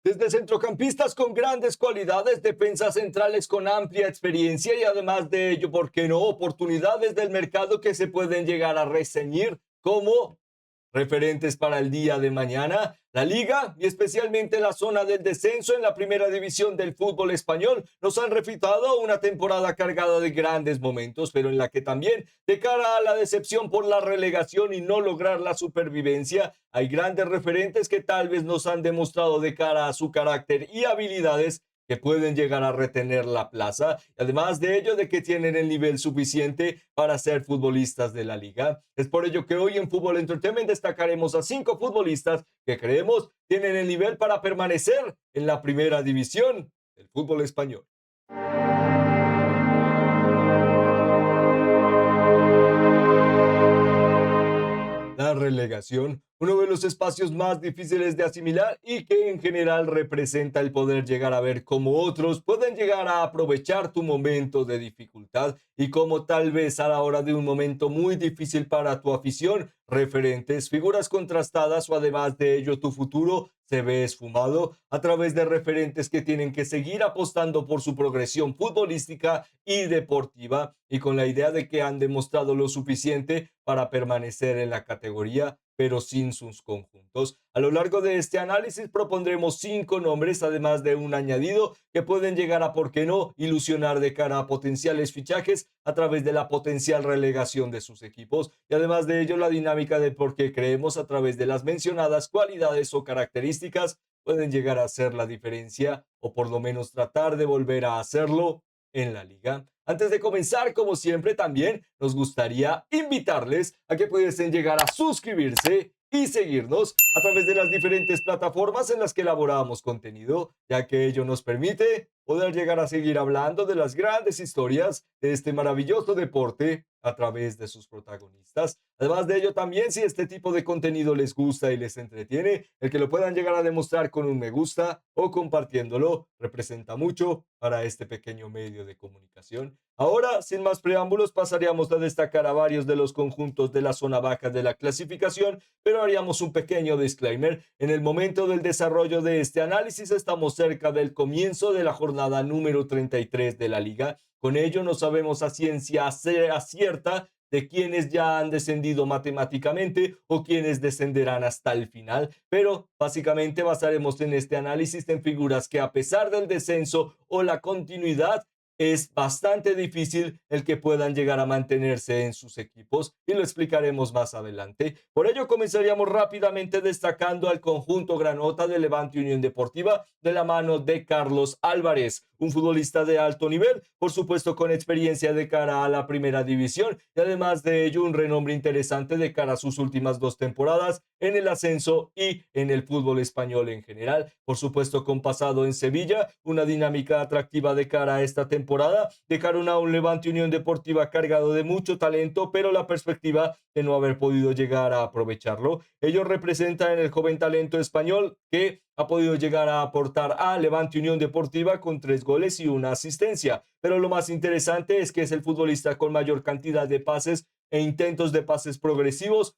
Desde centrocampistas con grandes cualidades, defensas centrales con amplia experiencia y además de ello, ¿por qué no? Oportunidades del mercado que se pueden llegar a reseñir como referentes para el día de mañana. La liga y especialmente la zona del descenso en la primera división del fútbol español nos han refritado una temporada cargada de grandes momentos, pero en la que también, de cara a la decepción por la relegación y no lograr la supervivencia, hay grandes referentes que tal vez nos han demostrado de cara a su carácter y habilidades que pueden llegar a retener la plaza, además de ello de que tienen el nivel suficiente para ser futbolistas de la liga. Es por ello que hoy en Fútbol Entertainment destacaremos a 5 futbolistas que creemos tienen el nivel para permanecer en la primera división del fútbol español. La relegación, uno de los espacios más difíciles de asimilar y que en general representa el poder llegar a ver cómo otros pueden llegar a aprovechar tu momento de dificultad y cómo tal vez a la hora de un momento muy difícil para tu afición, referentes, figuras contrastadas o además de ello tu futuro se ve esfumado a través de referentes que tienen que seguir apostando por su progresión futbolística y deportiva y con la idea de que han demostrado lo suficiente para permanecer en la categoría, pero sin sus conjuntos. A lo largo de este análisis propondremos 5 nombres, además de un añadido, que pueden llegar a, por qué no, ilusionar de cara a potenciales fichajes a través de la potencial relegación de sus equipos y además de ello la dinámica de por qué creemos a través de las mencionadas cualidades o características pueden llegar a hacer la diferencia o por lo menos tratar de volver a hacerlo en la liga. Antes de comenzar, como siempre, también nos gustaría invitarles a que pudiesen llegar a suscribirse y seguirnos a través de las diferentes plataformas en las que elaboramos contenido, ya que ello nos permite poder llegar a seguir hablando de las grandes historias de este maravilloso deporte a través de sus protagonistas. Además de ello, también si este tipo de contenido les gusta y les entretiene, el que lo puedan llegar a demostrar con un me gusta o compartiéndolo representa mucho para este pequeño medio de comunicación. Ahora, sin más preámbulos, pasaríamos a destacar a varios de los conjuntos de la zona baja de la clasificación, pero haríamos un pequeño disclaimer. En el momento del desarrollo de este análisis estamos cerca del comienzo de la jornada número 33 de la liga. Con ello no sabemos a ciencia cierta de quienes ya han descendido matemáticamente o quienes descenderán hasta el final, pero básicamente basaremos en este análisis en figuras que a pesar del descenso o la continuidad es bastante difícil el que puedan llegar a mantenerse en sus equipos y lo explicaremos más adelante. Por ello comenzaríamos rápidamente destacando al conjunto granota de Levante Unión Deportiva de la mano de Carlos Álvarez, un futbolista de alto nivel, por supuesto con experiencia de cara a la primera división y además de ello un renombre interesante de cara a sus últimas 2 temporadas en el ascenso y en el fútbol español en general. Por supuesto con pasado en Sevilla, una dinámica atractiva de cara a esta temporada, de cara a un Levante Unión Deportiva cargado de mucho talento, pero la perspectiva de no haber podido llegar a aprovecharlo. Ellos representan el joven talento español que ha podido llegar a aportar a Levante Unión Deportiva con 3 goles y una asistencia. Pero lo más interesante es que es el futbolista con mayor cantidad de pases e intentos de pases progresivos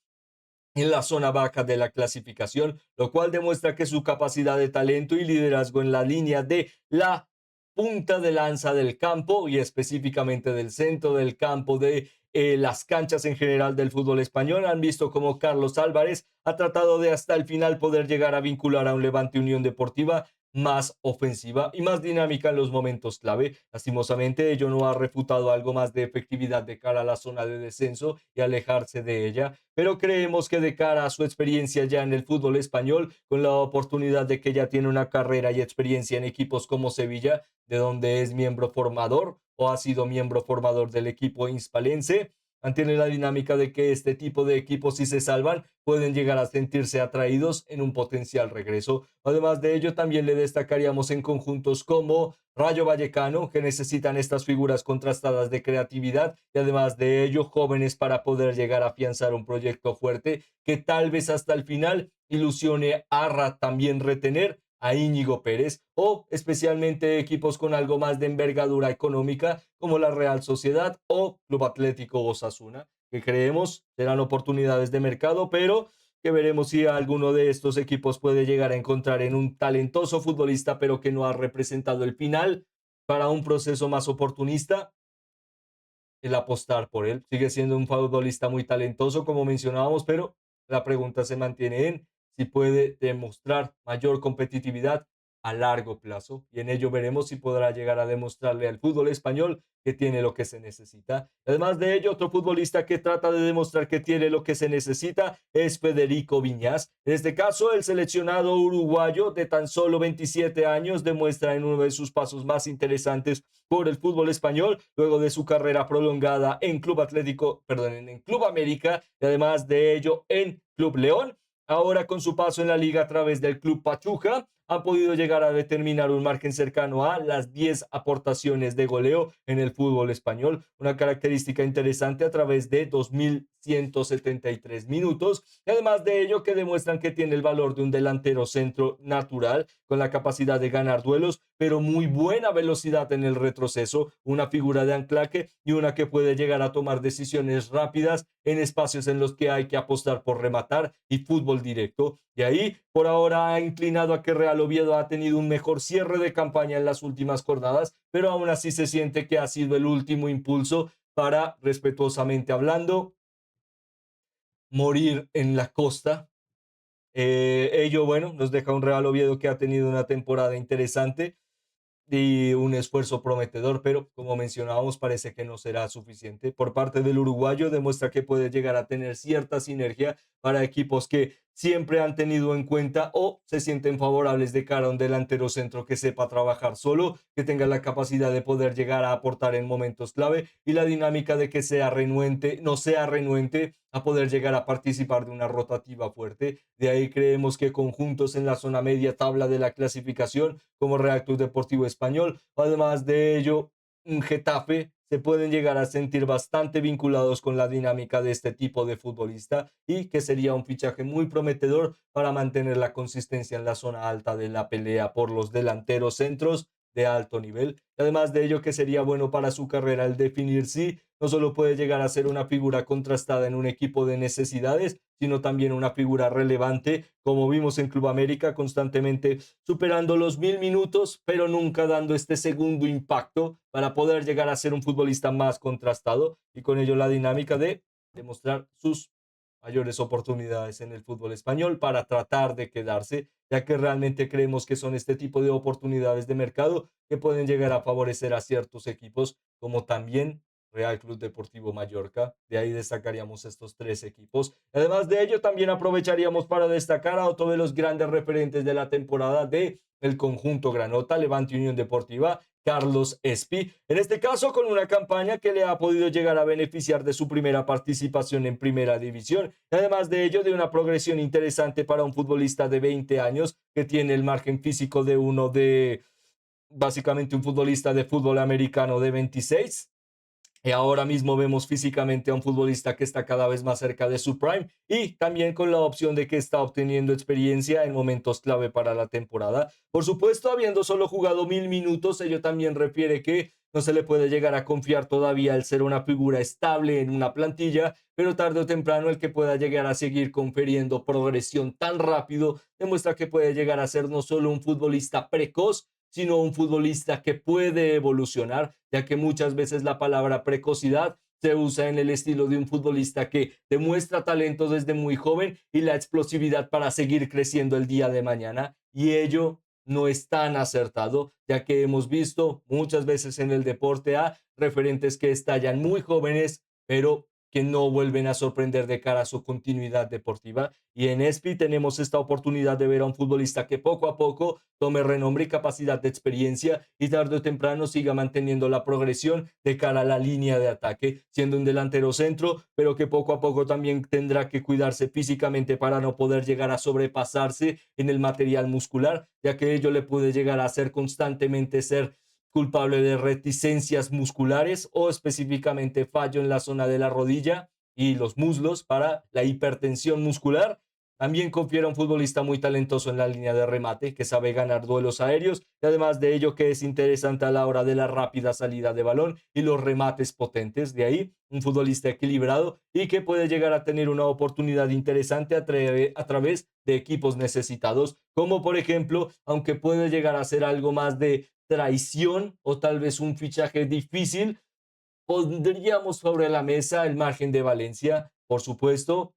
en la zona baja de la clasificación, lo cual demuestra que su capacidad de talento y liderazgo en la línea de la punta de lanza del campo y específicamente del centro del campo de las canchas en general del fútbol español han visto como Carlos Álvarez ha tratado de hasta el final poder llegar a vincular a un Levante Unión Deportiva más ofensiva y más dinámica en los momentos clave. Lastimosamente, ello no ha refutado algo más de efectividad de cara a la zona de descenso y alejarse de ella, pero creemos que de cara a su experiencia ya en el fútbol español, con la oportunidad de que ya tiene una carrera y experiencia en equipos como Sevilla, de donde es miembro formador o ha sido miembro formador del equipo hispalense, mantiene la dinámica de que este tipo de equipos, si se salvan, pueden llegar a sentirse atraídos en un potencial regreso. Además de ello, también le destacaríamos en conjuntos como Rayo Vallecano, que necesitan estas figuras contrastadas de creatividad y además de ello, jóvenes para poder llegar a afianzar un proyecto fuerte que tal vez hasta el final ilusione a también retener a Íñigo Pérez o especialmente equipos con algo más de envergadura económica como la Real Sociedad o Club Atlético Osasuna, que creemos serán oportunidades de mercado, pero que veremos si alguno de estos equipos puede llegar a encontrar en un talentoso futbolista, pero que no ha representado el final para un proceso más oportunista, el apostar por él. Sigue siendo un futbolista muy talentoso, como mencionábamos, pero la pregunta se mantiene en si puede demostrar mayor competitividad a largo plazo. Y en ello veremos si podrá llegar a demostrarle al fútbol español que tiene lo que se necesita. Además de ello, otro futbolista que trata de demostrar que tiene lo que se necesita es Federico Viñas. En este caso, el seleccionado uruguayo de tan solo 27 años demuestra en uno de sus pasos más interesantes por el fútbol español, luego de su carrera prolongada en Club Atlético, perdón, en Club América y además de ello en Club León. Ahora con su paso en la liga a través del Club Pachuca, han podido llegar a determinar un margen cercano a las 10 aportaciones de goleo en el fútbol español, una característica interesante a través de 2.173 minutos, y además de ello que demuestran que tiene el valor de un delantero centro natural, con la capacidad de ganar duelos, pero muy buena velocidad en el retroceso, una figura de anclaje y una que puede llegar a tomar decisiones rápidas en espacios en los que hay que apostar por rematar y fútbol directo. Y ahí, por ahora, ha inclinado a que Real Oviedo ha tenido un mejor cierre de campaña en las últimas jornadas, pero aún así se siente que ha sido el último impulso para, respetuosamente hablando, morir en la costa. Ello, bueno, nos deja un Real Oviedo que ha tenido una temporada interesante y un esfuerzo prometedor, pero como mencionábamos, parece que no será suficiente. Por parte del uruguayo, demuestra que puede llegar a tener cierta sinergia para equipos que siempre han tenido en cuenta o se sienten favorables de cara a un delantero centro que sepa trabajar solo, que tenga la capacidad de poder llegar a aportar en momentos clave y la dinámica de que sea renuente, no sea renuente a poder llegar a participar de una rotativa fuerte. De ahí creemos que conjuntos en la zona media tabla de la clasificación, como Real Club Deportivo Español, además de ello, un Getafe, se pueden llegar a sentir bastante vinculados con la dinámica de este tipo de futbolista y que sería un fichaje muy prometedor para mantener la consistencia en la zona alta de la pelea por los delanteros centros de alto nivel. Además de ello, que sería bueno para su carrera el definir si no solo puede llegar a ser una figura contrastada en un equipo de necesidades, sino también una figura relevante, como vimos en Club América, constantemente superando los 1.000 minutos, pero nunca dando este segundo impacto para poder llegar a ser un futbolista más contrastado y con ello la dinámica de demostrar sus mayores oportunidades en el fútbol español para tratar de quedarse, ya que realmente creemos que son este tipo de oportunidades de mercado que pueden llegar a favorecer a ciertos equipos, como también Real Club Deportivo Mallorca. De ahí destacaríamos estos tres equipos. Además de ello, también aprovecharíamos para destacar a otro de los grandes referentes de la temporada de el conjunto Granota, Levante Unión Deportiva, Carlos Espi. En este caso, con una campaña que le ha podido llegar a beneficiar de su primera participación en Primera División. Además de ello, de una progresión interesante para un futbolista de 20 años que tiene el margen físico de uno de básicamente un futbolista de fútbol americano de 26. Y ahora mismo vemos físicamente a un futbolista que está cada vez más cerca de su prime y también con la opción de que está obteniendo experiencia en momentos clave para la temporada. Por supuesto, habiendo solo jugado 1.000 minutos, ello también refiere que no se le puede llegar a confiar todavía el ser una figura estable en una plantilla, pero tarde o temprano el que pueda llegar a seguir confiriendo progresión tan rápido demuestra que puede llegar a ser no solo un futbolista precoz, sino un futbolista que puede evolucionar, ya que muchas veces la palabra precocidad se usa en el estilo de un futbolista que demuestra talento desde muy joven y la explosividad para seguir creciendo el día de mañana. Y ello no es tan acertado, ya que hemos visto muchas veces en el deporte a referentes que estallan muy jóvenes, pero que no vuelven a sorprender de cara a su continuidad deportiva. Y en ESPI tenemos esta oportunidad de ver a un futbolista que poco a poco tome renombre y capacidad de experiencia y tarde o temprano siga manteniendo la progresión de cara a la línea de ataque, siendo un delantero centro, pero que poco a poco también tendrá que cuidarse físicamente para no poder llegar a sobrepasarse en el material muscular, ya que ello le puede llegar a hacer constantemente ser culpable de reticencias musculares o específicamente fallo en la zona de la rodilla y los muslos para la hipertensión muscular También confiere a un futbolista muy talentoso en la línea de remate, que sabe ganar duelos aéreos y además de ello que es interesante a la hora de la rápida salida de balón y los remates potentes. De ahí, un futbolista equilibrado y que puede llegar a tener una oportunidad interesante a través de equipos necesitados, como por ejemplo, aunque puede llegar a ser algo más de traición o tal vez un fichaje difícil, pondríamos sobre la mesa el margen de Valencia, por supuesto,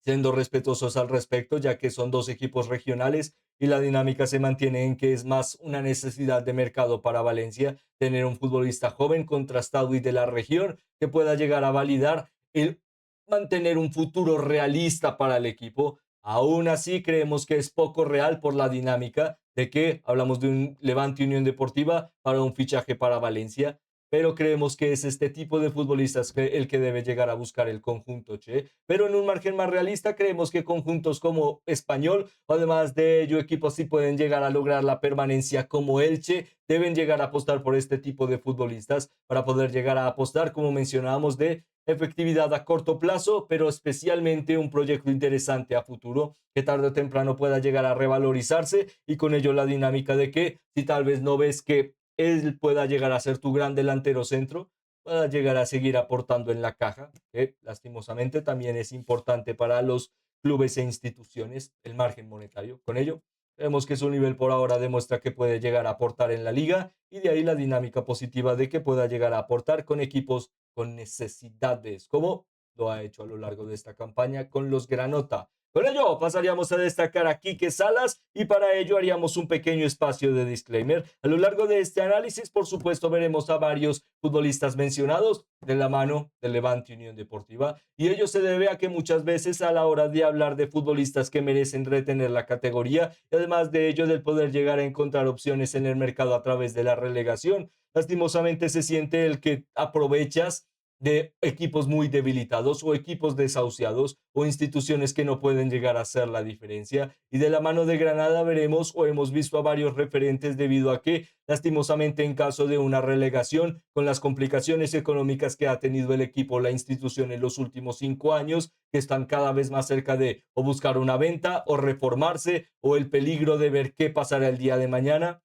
siendo respetuosos al respecto, ya que son dos equipos regionales y la dinámica se mantiene en que es más una necesidad de mercado para Valencia tener un futbolista joven, contrastado y de la región que pueda llegar a validar el mantener un futuro realista para el equipo. Aún así, creemos que es poco real por la dinámica de que hablamos de un Levante Unión Deportiva para un fichaje para Valencia, pero creemos que es este tipo de futbolistas el que debe llegar a buscar el conjunto, che. Pero en un margen más realista, creemos que conjuntos como Español, además de ello, equipos sí pueden llegar a lograr la permanencia como Elche, deben llegar a apostar por este tipo de futbolistas para poder llegar a apostar, como mencionábamos, de efectividad a corto plazo, pero especialmente un proyecto interesante a futuro que tarde o temprano pueda llegar a revalorizarse y con ello la dinámica de que si tal vez no ves que él pueda llegar a ser tu gran delantero centro, pueda llegar a seguir aportando en la caja, que lastimosamente también es importante para los clubes e instituciones, el margen monetario. Con ello, vemos que su nivel por ahora demuestra que puede llegar a aportar en la liga y de ahí la dinámica positiva de que pueda llegar a aportar con equipos con necesidades, como lo ha hecho a lo largo de esta campaña con los Granota. Con ello pasaríamos a destacar a Quique Salas y para ello haríamos un pequeño espacio de disclaimer. A lo largo de este análisis, por supuesto, veremos a varios futbolistas mencionados de la mano del Levante Unión Deportiva y ello se debe a que muchas veces a la hora de hablar de futbolistas que merecen retener la categoría y además de ello del poder llegar a encontrar opciones en el mercado a través de la relegación, lastimosamente se siente el que aprovechas de equipos muy debilitados o equipos desahuciados o instituciones que no pueden llegar a hacer la diferencia. Y de la mano de Granada veremos o hemos visto a varios referentes debido a que, lastimosamente, en caso de una relegación, con las complicaciones económicas que ha tenido el equipo, la institución en los últimos 5 años, que están cada vez más cerca de o buscar una venta o reformarse o el peligro de ver qué pasará el día de mañana,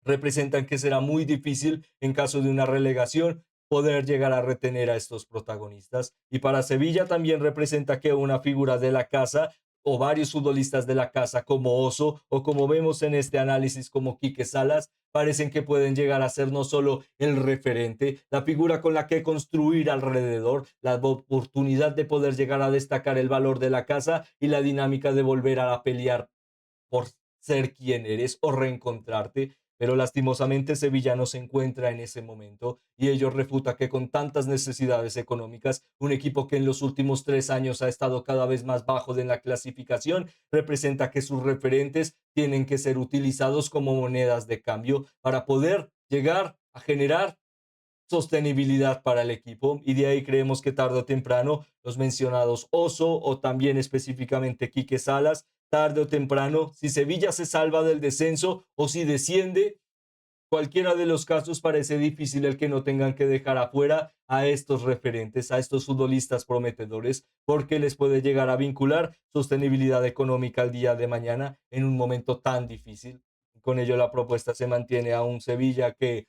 representan que será muy difícil en caso de una relegación poder llegar a retener a estos protagonistas. Y para Sevilla también representa que una figura de la casa o varios futbolistas de la casa como Oso o como vemos en este análisis como Quique Salas, parecen que pueden llegar a ser no solo el referente, la figura con la que construir alrededor, la oportunidad de poder llegar a destacar el valor de la casa y la dinámica de volver a pelear por ser quien eres o reencontrarte, pero lastimosamente Sevilla no se encuentra en ese momento y ello refuta que con tantas necesidades económicas, un equipo que en los últimos 3 años ha estado cada vez más bajo de la clasificación, representa que sus referentes tienen que ser utilizados como monedas de cambio para poder llegar a generar sostenibilidad para el equipo y de ahí creemos que tarde o temprano los mencionados Oso o también específicamente Quique Salas, tarde o temprano, si Sevilla se salva del descenso o si desciende, cualquiera de los casos parece difícil el que no tengan que dejar afuera a estos referentes, a estos futbolistas prometedores, porque les puede llegar a vincular sostenibilidad económica al día de mañana en un momento tan difícil. Con ello la propuesta se mantiene a un Sevilla que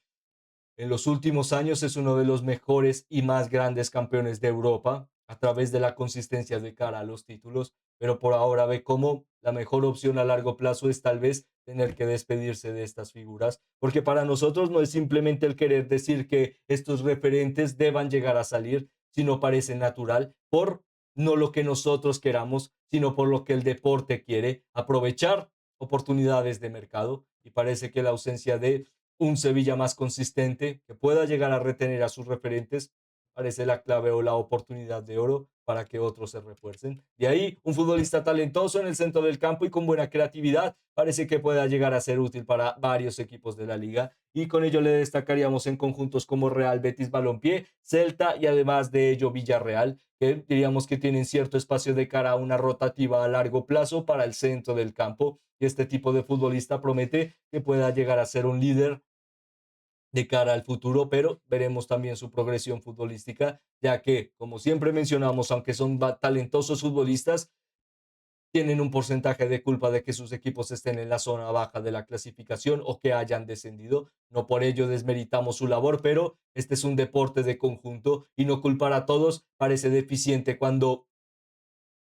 en los últimos años es uno de los mejores y más grandes campeones de Europa a través de la consistencia de cara a los títulos, pero por ahora ve cómo la mejor opción a largo plazo es tal vez tener que despedirse de estas figuras, porque para nosotros no es simplemente el querer decir que estos referentes deban llegar a salir, sino parece natural por no lo que nosotros queramos, sino por lo que el deporte quiere, aprovechar oportunidades de mercado y parece que la ausencia de un Sevilla más consistente que pueda llegar a retener a sus referentes parece la clave o la oportunidad de oro para que otros se refuercen. De ahí, un futbolista talentoso en el centro del campo y con buena creatividad parece que pueda llegar a ser útil para varios equipos de la liga y con ello le destacaríamos en conjuntos como Real Betis Balompié, Celta y además de ello Villarreal, que diríamos que tienen cierto espacio de cara a una rotativa a largo plazo para el centro del campo y este tipo de futbolista promete que pueda llegar a ser un líder de cara al futuro, pero veremos también su progresión futbolística, ya que, como siempre mencionamos, aunque son talentosos futbolistas, tienen un porcentaje de culpa de que sus equipos estén en la zona baja de la clasificación o que hayan descendido. No por ello desmeritamos su labor, pero este es un deporte de conjunto y no culpar a todos parece deficiente cuando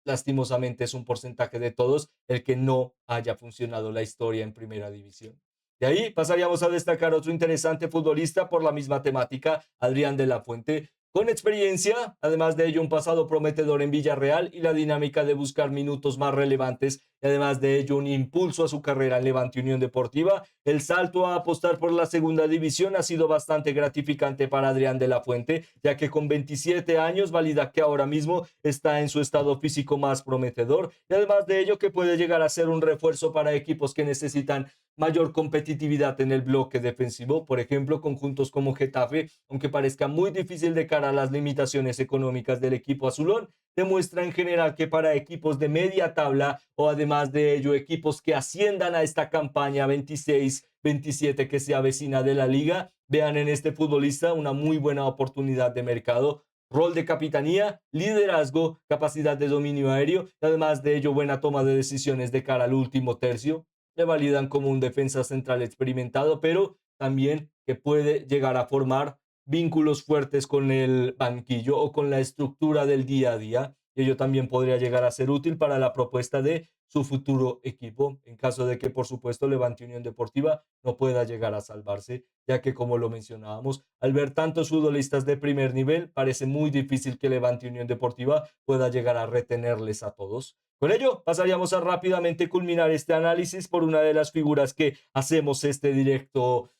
lastimosamente es un porcentaje de todos el que no haya funcionado la historia en primera división. De ahí pasaríamos a destacar otro interesante futbolista por la misma temática, Adrián de la Fuente, con experiencia, además de ello un pasado prometedor en Villarreal y la dinámica de buscar minutos más relevantes, y además de ello un impulso a su carrera en Levante Unión Deportiva. El salto a apostar por la segunda división ha sido bastante gratificante para Adrián de la Fuente, ya que con 27 años valida que ahora mismo está en su estado físico más prometedor, y además de ello que puede llegar a ser un refuerzo para equipos que necesitan mayor competitividad en el bloque defensivo, por ejemplo, conjuntos como Getafe, aunque parezca muy difícil de cara a las limitaciones económicas del equipo azulón, demuestra en general que para equipos de media tabla o además de ello equipos que asciendan a esta campaña 26-27 que se avecina de la liga, vean en este futbolista una muy buena oportunidad de mercado, rol de capitanía, liderazgo, capacidad de dominio aéreo y además de ello buena toma de decisiones de cara al último tercio. Le validan como un defensa central experimentado, pero también que puede llegar a formar vínculos fuertes con el banquillo o con la estructura del día a día. Y ello también podría llegar a ser útil para la propuesta de su futuro equipo, en caso de que, por supuesto, Levante Unión Deportiva no pueda llegar a salvarse, ya que, como lo mencionábamos, al ver tantos futbolistas de primer nivel, parece muy difícil que Levante Unión Deportiva pueda llegar a retenerles a todos. Con ello, pasaríamos a rápidamente culminar este análisis por una de las figuras que hacemos este directo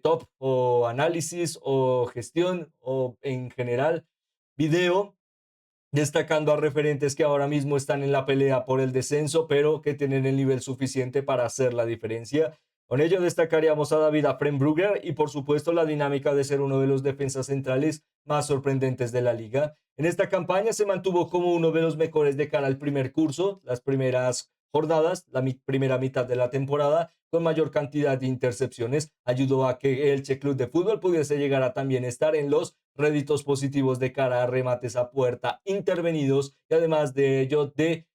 top o análisis o gestión o en general video, destacando a referentes que ahora mismo están en la pelea por el descenso, pero que tienen el nivel suficiente para hacer la diferencia. Con ello destacaríamos a David Affenbrugger y por supuesto la dinámica de ser uno de los defensas centrales más sorprendentes de la liga. En esta campaña se mantuvo como uno de los mejores de cara al primer curso, las primeras jornadas, la primera mitad de la temporada, con mayor cantidad de intercepciones, ayudó a que el Che Club de Fútbol pudiese llegar a también estar en los réditos positivos de cara a remates a puerta intervenidos y además de ello de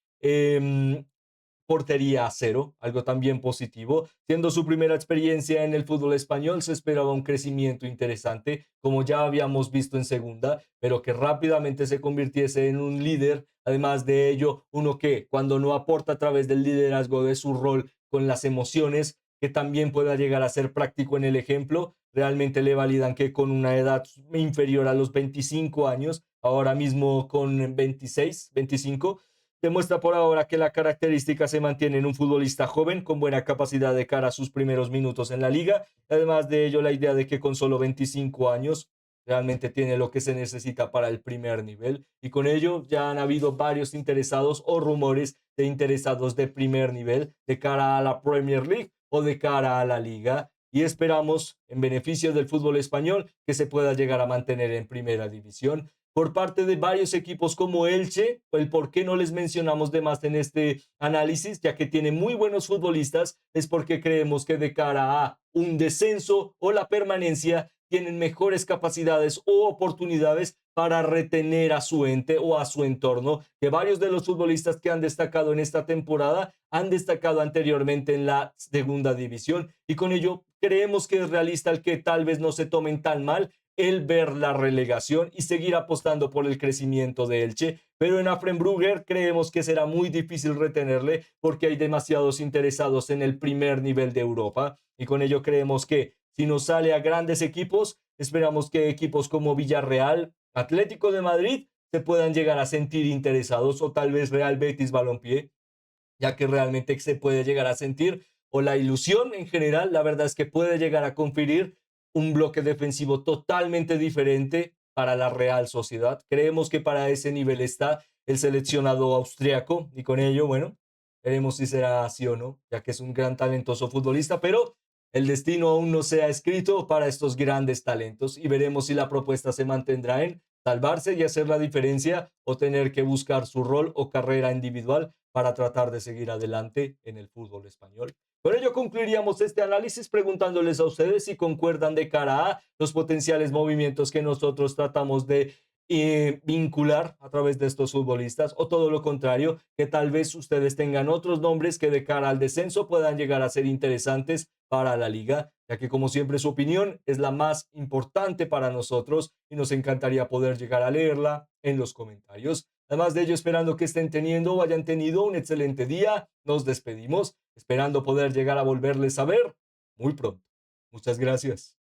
portería a cero, algo también positivo. Siendo su primera experiencia en el fútbol español, se esperaba un crecimiento interesante, como ya habíamos visto en segunda, pero que rápidamente se convirtiese en un líder. Además de ello, uno que cuando no aporta a través del liderazgo de su rol con las emociones, que también pueda llegar a ser práctico en el ejemplo, realmente le validan que con una edad inferior a los 25 años, ahora mismo con 26, 25, demuestra por ahora que la característica se mantiene en un futbolista joven con buena capacidad de cara a sus primeros minutos en la liga. Además de ello, la idea de que con solo 25 años realmente tiene lo que se necesita para el primer nivel. Y con ello ya han habido varios interesados o rumores de interesados de primer nivel de cara a la Premier League o de cara a la liga. Y esperamos, en beneficio del fútbol español, que se pueda llegar a mantener en primera división por parte de varios equipos como Elche, el por qué no les mencionamos de más en este análisis, ya que tiene muy buenos futbolistas, es porque creemos que de cara a un descenso o la permanencia tienen mejores capacidades o oportunidades para retener a su ente o a su entorno, que varios de los futbolistas que han destacado en esta temporada han destacado anteriormente en la segunda división y con ello creemos que es realista el que tal vez no se tomen tan mal el ver la relegación y seguir apostando por el crecimiento de Elche, pero en Affenbrugger creemos que será muy difícil retenerle porque hay demasiados interesados en el primer nivel de Europa y con ello creemos que si nos sale a grandes equipos, esperamos que equipos como Villarreal, Atlético de Madrid se puedan llegar a sentir interesados o tal vez Real Betis Balompié, ya que realmente se puede llegar a sentir o la ilusión en general, la verdad es que puede llegar a conferir un bloque defensivo totalmente diferente para la Real Sociedad. Creemos que para ese nivel está el seleccionado austriaco y con ello, bueno, veremos si será así o no, ya que es un gran talentoso futbolista, pero el destino aún no se ha escrito para estos grandes talentos y veremos si la propuesta se mantendrá en salvarse y hacer la diferencia o tener que buscar su rol o carrera individual para tratar de seguir adelante en el fútbol español. Con ello concluiríamos este análisis preguntándoles a ustedes si concuerdan de cara a los potenciales movimientos que nosotros tratamos de vincular a través de estos futbolistas, o todo lo contrario, que tal vez ustedes tengan otros nombres que de cara al descenso puedan llegar a ser interesantes para la liga, ya que como siempre su opinión es la más importante para nosotros y nos encantaría poder llegar a leerla en los comentarios. Además de ello, esperando que estén teniendo o hayan tenido un excelente día, nos despedimos, esperando poder llegar a volverles a ver muy pronto. Muchas gracias.